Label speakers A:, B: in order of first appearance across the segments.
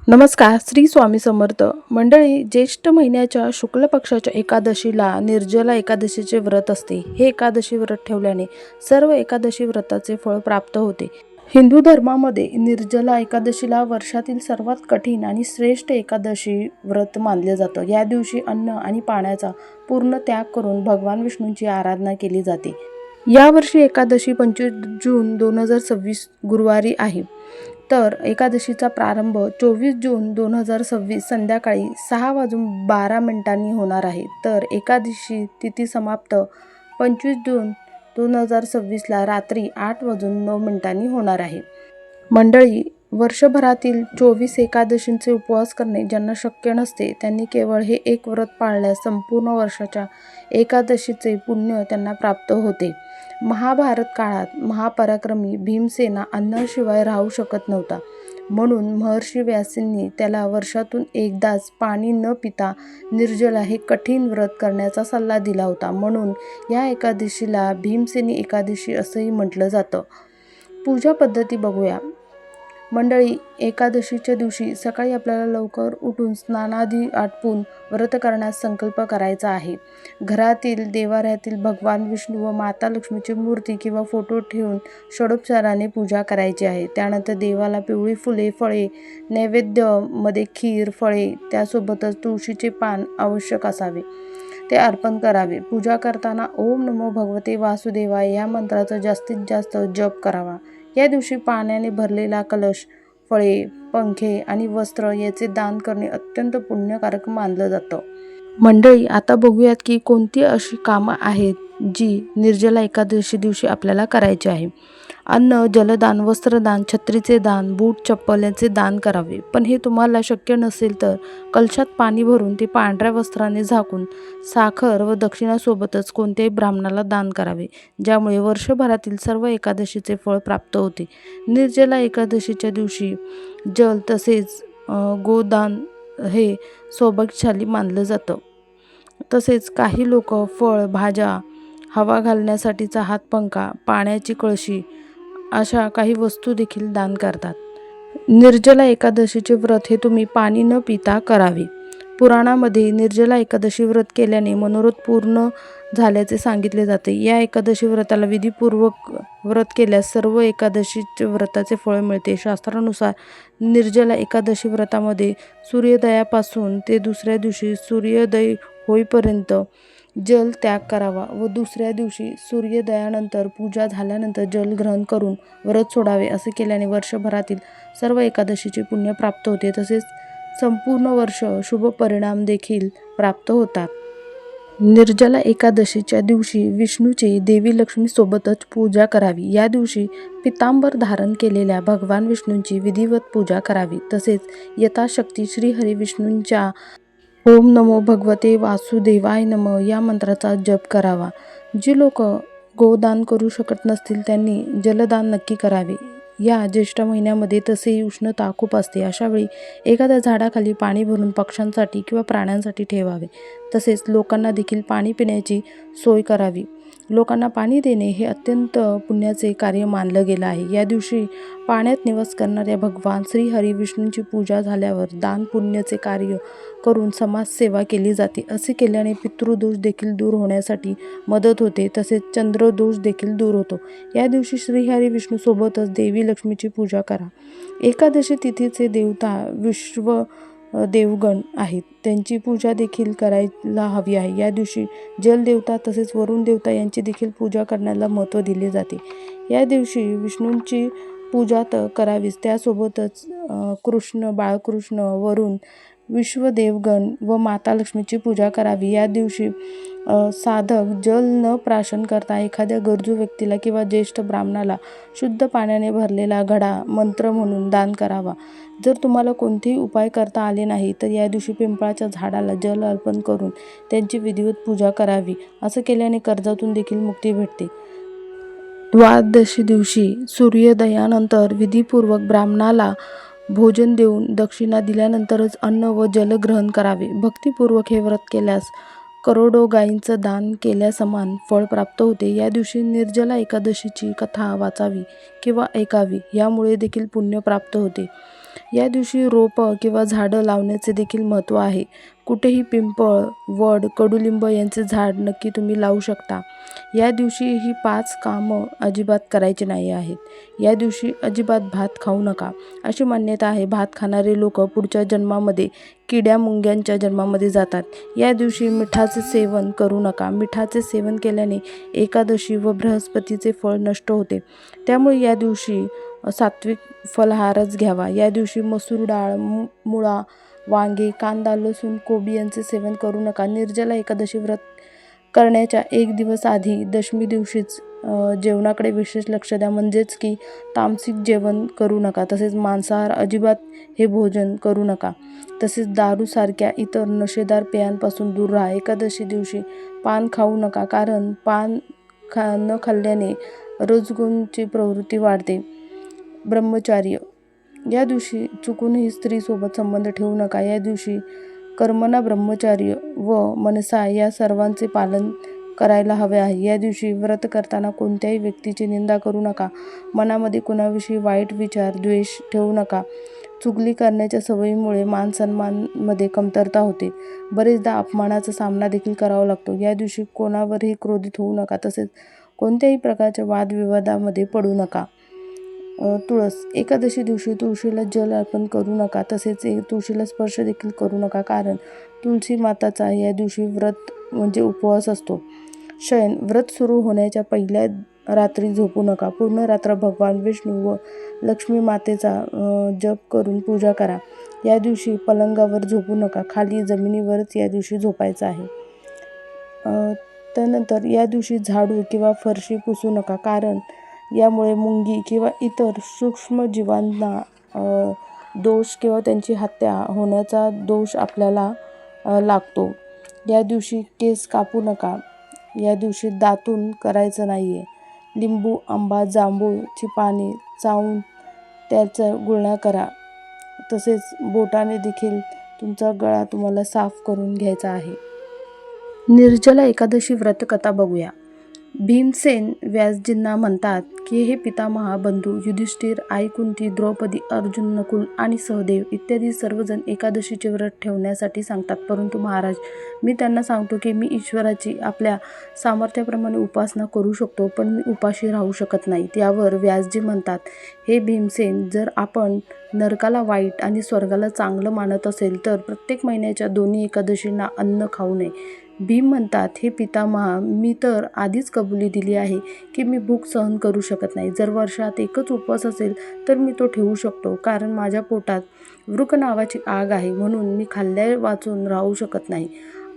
A: नमस्कार. श्री स्वामी समर्थ. मंडळी, ज्येष्ठ महिन्याच्या शुक्ल पक्षाच्या एकादशीला निर्जला एकादशीचे व्रत असते. हे एकादशी व्रत ठेवल्याने सर्व एकादशी व्रताचे फळ प्राप्त होते. हिंदू धर्मामध्ये निर्जला एकादशीला वर्षातील सर्वात कठीण आणि श्रेष्ठ एकादशी व्रत मानले जातं. या दिवशी अन्न आणि पाण्याचा पूर्ण त्याग करून भगवान विष्णूंची आराधना केली जाते. यावर्षी एकादशी 25 जून 2026 गुरुवारी आहे. तर एकादशीचा प्रारंभ 24 जून 2026 संध्याकाळी 6:12 होणार आहे. तर एकादशी तिथी समाप्त 25 जून 2026ला रात्री 8:09 होणार आहे. मंडळी, वर्षभरातील 24 एकादशींचे उपवास करणे ज्यांना शक्य नसते त्यांनी केवळ हे एक व्रत पाळल्यास संपूर्ण वर्षाच्या एकादशीचे पुण्य त्यांना प्राप्त होते. महाभारत काळात महापराक्रमी भीमसेना अन्नाशिवाय राहू शकत नव्हता. म्हणून महर्षी व्यासांनी त्याला वर्षातून एकदाच पाणी न पिता निर्जला हे कठीण व्रत करण्याचा सल्ला दिला होता. म्हणून या एकादशीला भीमसेनी एकादशी असंही म्हटलं जातं. पूजा पद्धती बघूया. मंडळी, एकादशीच्या दिवशी सकाळी आपल्याला लवकर उठून स्नानादी आटपून व्रत करण्यास संकल्प करायचा आहे. घरातील देवाऱ्यातील भगवान विष्णू व माता लक्ष्मीची मूर्ती किंवा फोटो ठेवून षडोपचाराने पूजा करायची आहे. त्यानंतर देवाला पिवळी फुले, फळे, नैवेद्यामध्ये खीर, फळे, त्यासोबतच तुळशीचे पान आवश्यक असावे ते अर्पण करावे. पूजा करताना ओम नमो भगवते वासुदेवाय या मंत्राचा जास्तीत जास्त जप करावा. या दिवशी पाण्याने भरलेला कलश, फळे, पंखे आणि वस्त्र याचे दान करणे अत्यंत पुण्यकारक मानलं जातं. मंडळी, आता बघूयात की कोणती अशी कामं आहेत जी निर्जला एकादशी दिवशी आपल्याला करायची आहे. अन्न, जलदान, वस्त्रदान, छत्रीचे दान, बूट, चप्पल याचे दान करावे. पण हे तुम्हाला शक्य नसेल तर कलशात पाणी भरून ते पांढऱ्या वस्त्राने झाकून साखर व दक्षिणासोबतच कोणत्याही ब्राह्मणाला दान करावे, ज्यामुळे वर्षभरातील सर्व एकादशीचे फळ प्राप्त होते. निर्जला एकादशीच्या दिवशी जल तसेच गोदान हे सौभाग्यशाली मानलं जातं. तसेच काही लोक फळ, भाज्या, हवा घालण्यासाठीचा हातपंखा, पाण्याची कळशी अशा काही वस्तू देखील दान करतात. निर्जला एकादशीचे व्रत हे तुम्ही पाणी न पिता करावे. पुराणामध्ये निर्जला एकादशी व्रत केल्याने मनोरथ पूर्ण झाल्याचे सांगितले जाते. या एकादशी व्रताला विधीपूर्वक व्रत केल्यास सर्व एकादशीचे व्रताचे फळ मिळते. शास्त्रानुसार निर्जला एकादशी व्रतामध्ये सूर्योदयापासून ते दुसऱ्या दिवशी सूर्योदय होईपर्यंत जल त्याग करावा व दुसऱ्या दिवशी सूर्योदयानंतर पूजा झाल्यानंतर जल ग्रहण करून व्रत सोडावे. असे केल्याने वर्षभरातील सर्व एकादशीचे पुण्य प्राप्त होते. तसेच संपूर्ण वर्ष शुभ परिणाम देखील प्राप्त होतात. निर्जला एकादशीच्या दिवशी विष्णूची देवी लक्ष्मीसोबतच पूजा करावी. या दिवशी पितांबर धारण केलेल्या भगवान विष्णूंची विधिवत पूजा करावी. तसेच यथाशक्ती श्रीहरी विष्णूंच्या ओम नमो भगवते वासुदेवाय नमः या मंत्राचा जप करावा. जी लोक गोदान करू शकत नसतील त्यांनी जलदान नक्की करावे. या ज्येष्ठ महिन्यामध्ये तसेही उष्णता खूप असते. अशावेळी एखाद्या झाडाखाली पाणी भरून पक्ष्यांसाठी किंवा प्राण्यांसाठी ठेवावे. तसेच लोकांना देखील पाणी पिण्याची सोय करावी. लोकांना पाणी देणे हे अत्यंत पुण्याचे कार्य मानलं गेलं आहे. या दिवशी पाण्यात निवास करणाऱ्या भगवान श्रीहरी विष्णूंची पूजा झाल्यावर दान पुण्याचे कार्य करून समाजसेवा केली जाते. असे केल्याने पितृदोष देखील दूर होण्यासाठी मदत होते. तसेच चंद्रदोष देखील दूर होतो. या दिवशी श्रीहरी विष्णूसोबतच देवी लक्ष्मीची पूजा करा. एकादशी तिथीचे देवता विश्व देवगण आहेत, त्यांची पूजा देखील करायला हवी आहे. या दिवशी जलदेवता तसेच वरुण देवता यांची देखील पूजा करण्याला महत्त्व दिले जाते. या दिवशी विष्णूंची पूजा तर करावीच, त्यासोबतच कृष्ण, बाळकृष्ण, वरुण, विश्वदेवगण व माता लक्ष्मीची पूजा करावी. या दिवशी साधक जल न प्राशन करता एखाद्या गरजू व्यक्तीला किंवा ज्येष्ठ ब्राह्मणाला शुद्ध पाण्याने भरलेला घडा मंत्र म्हणून दान करावा. जर तुम्हाला कोणतेही उपाय करता आले नाही तर या दिवशी पिंपळाच्या झाडाला जल अर्पण करून त्यांची विधिवत पूजा करावी. असं केल्याने कर्जातून देखील मुक्ती भेटते. द्वादशी दिवशी सूर्योदयानंतर विधिपूर्वक ब्राह्मणाला भोजन देऊन दक्षिणा दिल्यानंतरच अन्न व जल ग्रहण करावे. भक्तिपूर्वक हे व्रत केल्यास करोडो गायींचं दान केल्यासमान फळ प्राप्त होते. या दिवशी निर्जला एकादशीची कथा वाचावी किंवा ऐकावी, यामुळे देखील पुण्य प्राप्त होते. या दिवशी रोपं किंवा झाडं लावण्याचे देखील महत्त्व आहे. कुठेही पिंपळ, वड, कडुलिंब यांचे झाड नक्की तुम्ही लावू शकता. या दिवशी ही 5 कामं अजिबात करायची नाही आहेत. या दिवशी अजिबात भात खाऊ नका, अशी मान्यता आहे. भात खाणारे लोक पुढच्या जन्मामध्ये किड्या-मुंग्यांच्या जन्मामध्ये जातात. या दिवशी मिठाचे सेवन करू नका. मिठाचे सेवन केल्याने एकादशी व बृहस्पतीचे फळ नष्ट होते. त्यामुळे या दिवशी सात्विक फलाहारच घ्यावा. या दिवशी मसूर डाळ, मुळा, वांगे, कांदा, लसूण, कोबी यांचे सेवन करू नका. निर्जला एकादशी व्रत करण्याच्या 1 दिवस आधी दशमी दिवशीच जेवणाकडे विशेष लक्ष द्या. म्हणजेच की तामसिक जेवण करू नका. तसेच मांसाहार अजिबात हे भोजन करू नका. तसेच दारूसारख्या इतर नशेदार पेयांपासून दूर राहा. एकादशी दिवशी पान खाऊ नका, कारण पान न खाल्ल्याने रजोगुणाची प्रवृत्ती वाढते. ब्रह्मचर्य या दिवशी चुकूनही स्त्रीसोबत संबंध ठेवू नका. या दिवशी कर्मणा ब्रह्मचर्य व मनसा या सर्वांचे पालन करायला हवे आहे. या दिवशी व्रत करताना कोणत्याही व्यक्तीची निंदा करू नका. मनामध्ये कुणाविषयी वाईट विचार, द्वेष ठेवू नका. चुगली करण्याच्या सवयीमुळे मानसन्मानामध्ये कमतरता होते. बरेचदा अपमानाचा सामना देखील करावा लागतो. या दिवशी कोणावरही क्रोधित होऊ नका. तसेच कोणत्याही प्रकारच्या वादविवादामध्ये पडू नका. तुळस एकादशी दिवशी तुळशीला जल अर्पण करू नका. तसेच तुळशीला स्पर्श देखील करू नका, कारण तुळशी माताचा या दिवशी व्रत म्हणजे उपवास असतो. शयन व्रत सुरू होण्याच्या पहिल्या रात्री झोपू नका. पूर्ण रात्र भगवान विष्णू व लक्ष्मी मातेचा जप करून पूजा करा. या दिवशी पलंगावर झोपू नका. खाली जमिनीवरच या दिवशी झोपायचं आहे. त्यानंतर या दिवशी झाडू किंवा फरशी पुसू नका, कारण यामुळे मुंगी किंवा इतर सूक्ष्म जीवांना दोष किंवा त्यांची हत्या होण्याचा दोष आपल्याला लागतो. या दिवशी केस कापू नका. या दिवशी दातून करायचं नाही आहे. लिंबू, आंबा, जांभूळची पाने चावून त्याचा गुळण्या करा. तसेच बोटाने देखील तुमचा गळा तुम्हाला साफ करून घ्यायचा आहे. निर्जला एकादशी व्रतकथा बघूया. भीमसेन व्यासजींना म्हणतात की हे पितामहा, बंधू युधिष्ठिर, आई कुंती, द्रौपदी, अर्जुन, नकुल आणि सहदेव इत्यादी सर्वजण एकादशीचे व्रत ठेवण्यासाठी सांगतात. परंतु महाराज, मी त्यांना सांगतो की मी ईश्वराची आपल्या सामर्थ्याप्रमाणे उपासना करू शकतो, पण मी उपाशी राहू शकत नाही. त्यावर व्यासजी म्हणतात, हे भीमसेन, जर आपण नरकाला वाईट आणि स्वर्गाला चांगलं मानत असेल तर प्रत्येक महिन्याच्या दोन्ही एकादशींना अन्न खाऊ नये. भीम म्हणतात, हे पितामहा, मी तर आधीच कबुली दिली आहे की मी भूक सहन करू शकत नाही. जर वर्षात एकच उपवास असेल तर मी तो ठेवू शकतो, कारण माझ्या पोटात वृक नावाची आग आहे, म्हणून मी खाल्ल्या वाचून राहू शकत नाही.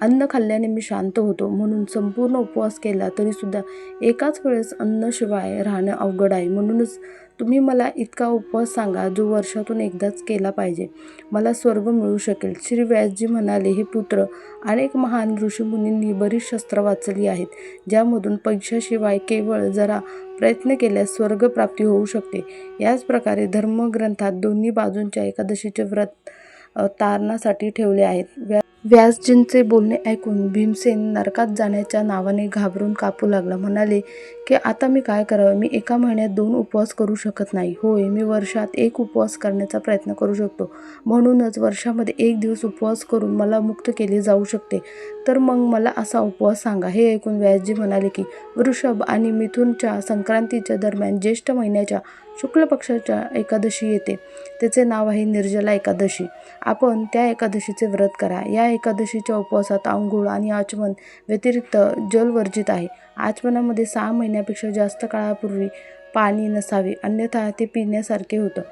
A: अन्न खाल्ल्याने मी शांत होतो, म्हणून संपूर्ण उपवास केला तरीसुद्धा एकाच वेळेस अन्नाशिवाय राहणं अवघड आहे. म्हणूनच तुम्ही मला इतका उपवास सांगा जो वर्षातून एकदाच केला पाहिजे. मला स्वर्ग मिळू शकेल. श्री व्यासजी म्हणाले, हे पुत्र, अनेक महान ऋषीमुनींनी बरीच शस्त्र वाचली आहेत, ज्यामधून पैशाशिवाय केवळ जरा प्रयत्न केल्यास स्वर्गप्राप्ती होऊ शकते. याच प्रकारे धर्मग्रंथात दोन्ही बाजूंच्या एकादशीचे व्रत तारणासाठी ठेवले आहेत. व्यासजींचे बोलणे ऐकून भीमसेन नरकात जाण्याच्या नावाने घाबरून कापू लागला. म्हणाले की आता मी काय करावे? मी एका महिन्यात 2 उपवास करू शकत नाही. होय, मी वर्षात 1 उपवास करण्याचा प्रयत्न करू शकतो. म्हणूनच वर्षामध्ये 1 दिवस उपवास करून मला मुक्त केले जाऊ शकते. तर मग मला असा उपवास सांगा. हे ऐकून व्यासजी म्हणाले की वृषभ आणि मिथुनच्या संक्रांतीच्या दरम्यान ज्येष्ठ महिन्याच्या शुक्ल पक्षाच्या एकादशी येते. त्याचे नाव आहे निर्जला एकादशी. आपण त्या एकादशीचे व्रत करा. या एकादशीच्या उपवासात अंघोळ आणि आचमन व्यतिरिक्त जल वर्जित आहे. आचमनामध्ये 6 महिन्यापेक्षा जास्त काळापूर्वी पाणी नसावे, अन्यथा ते पिण्यासारखे होतं.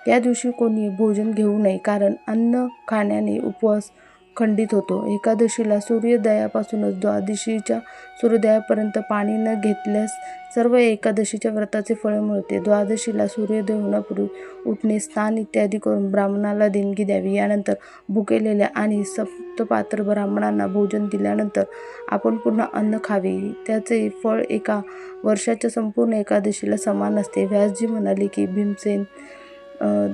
A: या दिवशी कोणी भोजन घेऊ नये, कारण अन्न खाण्याने उपवास खंडित होतो. एकादशीला सूर्योदयापासूनच द्वादशीच्या सूर्योदयापर्यंत पाणी न घेतल्यास सर्व एकादशीच्या व्रताचे फळ मिळते. द्वादशीला सूर्योदय होण्यापूर्वी उठणे, स्नान इत्यादी करून ब्राह्मणाला देणगी द्यावी. यानंतर भुकेलेल्या आणि सप्तपात्र ब्राह्मणांना भोजन दिल्यानंतर आपण पुन्हा अन्न खावे. त्याचे फळ एका वर्षाच्या संपूर्ण एकादशीला समान असते. व्यासजी म्हणाले की भीमसेन,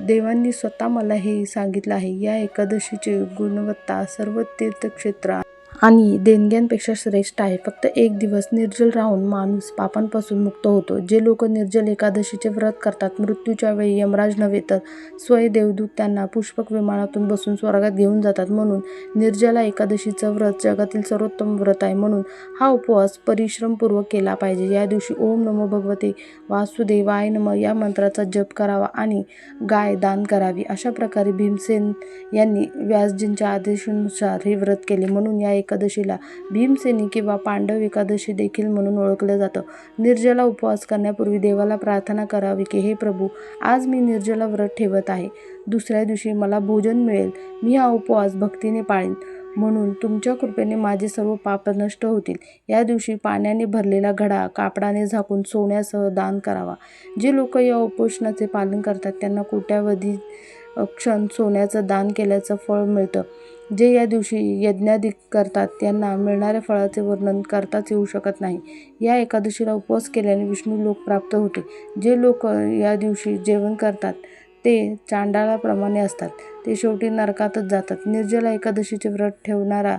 A: देवांनी स्वतः मला हे सांगितलं आहे. या एकादशीची गुणवत्ता सर्व तीर्थक्षेत्र आणि देणग्यांपेक्षा श्रेष्ठ आहे. फक्त एक दिवस निर्जल राहून माणूस पापांपासून मुक्त होतो. जे लोक निर्जल एकादशीचे व्रत करतात, मृत्यूच्या वेळी यमराज नव्हे तर स्वयं देवदूत त्यांना पुष्पक विमानातून बसून स्वर्गात घेऊन जातात. म्हणून निर्जला एकादशीचं व्रत जगातील सर्वोत्तम व्रत आहे. म्हणून हा उपवास परिश्रमपूर्वक केला पाहिजे. या दिवशी ओम नमो भगवते वासुदेवाय नमः या मंत्राचा जप करावा आणि गाय दान करावी. अशा प्रकारे भीमसेन यांनी व्यासजींच्या आदेशानुसार हे व्रत केले. म्हणून या एकादशीला भीमसेनी किंवा पांडव एकादशी देखील म्हणून ओळखलं जातं. निर्जला उपवास करण्यापूर्वी देवाला प्रार्थना करावी की हे प्रभू, आज मी निर्जला व्रत ठेवत आहे. दुसऱ्या दिवशी मला भोजन मिळेल. मी हा उपवास भक्तीने पाळीन. म्हणून तुमच्या कृपेने माझे सर्व पाप नष्ट होतील. या दिवशी पाण्याने भरलेला घडा कापडाने झाकून सोन्यासह दान करावा. जे लोक या उपोषणाचे पालन करतात त्यांना कोट्यावधी क्षण सोन्याचं दान केल्याचं फळ मिळतं. जे या दिवशी यज्ञादी करतात त्यांना मिळणाऱ्या फळाचे वर्णन करताच येऊ शकत नाही. या एकादशीला उपवास केल्याने विष्णू लोक प्राप्त होते. जे लोक या दिवशी जेवण करतात ते चांडाळाप्रमाणे असतात. ते शेवटी नरकातच जातात. निर्जला एकादशीचे व्रत ठेवणारा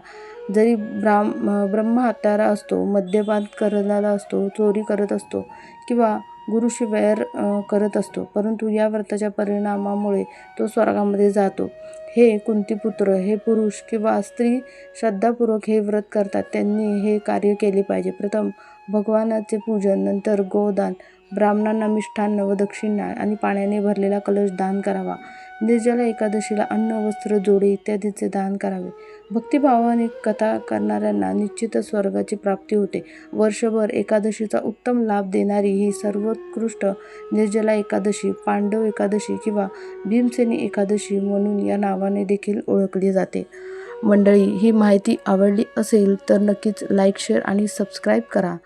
A: जरी ब्रह्महत्यारा असतो, मद्यपान करणारा असतो, चोरी करत असतो किंवा गुरुशी वैर करत असतो, परंतु या व्रताच्या परिणामामुळे तो स्वर्गामध्ये जातो. हे कुंतीपुत्र, हे पुरुष किंवा स्त्री श्रद्धापूर्वक हे व्रत करतात त्यांनी हे कार्य केले पाहिजे. प्रथम भगवानाचे पूजन, नंतर गोदान, ब्राह्मणांना मिष्ठान्न व दक्षिणा आणि पाण्याने भरलेला कलश दान करावा. निर्जला एकादशीला अन्न, वस्त्र, जोडे इत्यादीचे दान करावे. भक्तिभावाने कथा करणाऱ्यांना निश्चितच स्वर्गाची प्राप्ती होते. वर्षभर एकादशीचा उत्तम लाभ देणारी ही सर्वोत्कृष्ट निर्जला एकादशी पांडव एकादशी किंवा भीमसेनी एकादशी म्हणून या नावाने देखील ओळखली जाते. मंडळी, ही माहिती आवडली असेल तर नक्कीच लाईक, शेअर आणि सबस्क्राईब करा.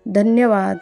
A: धन्यवाद.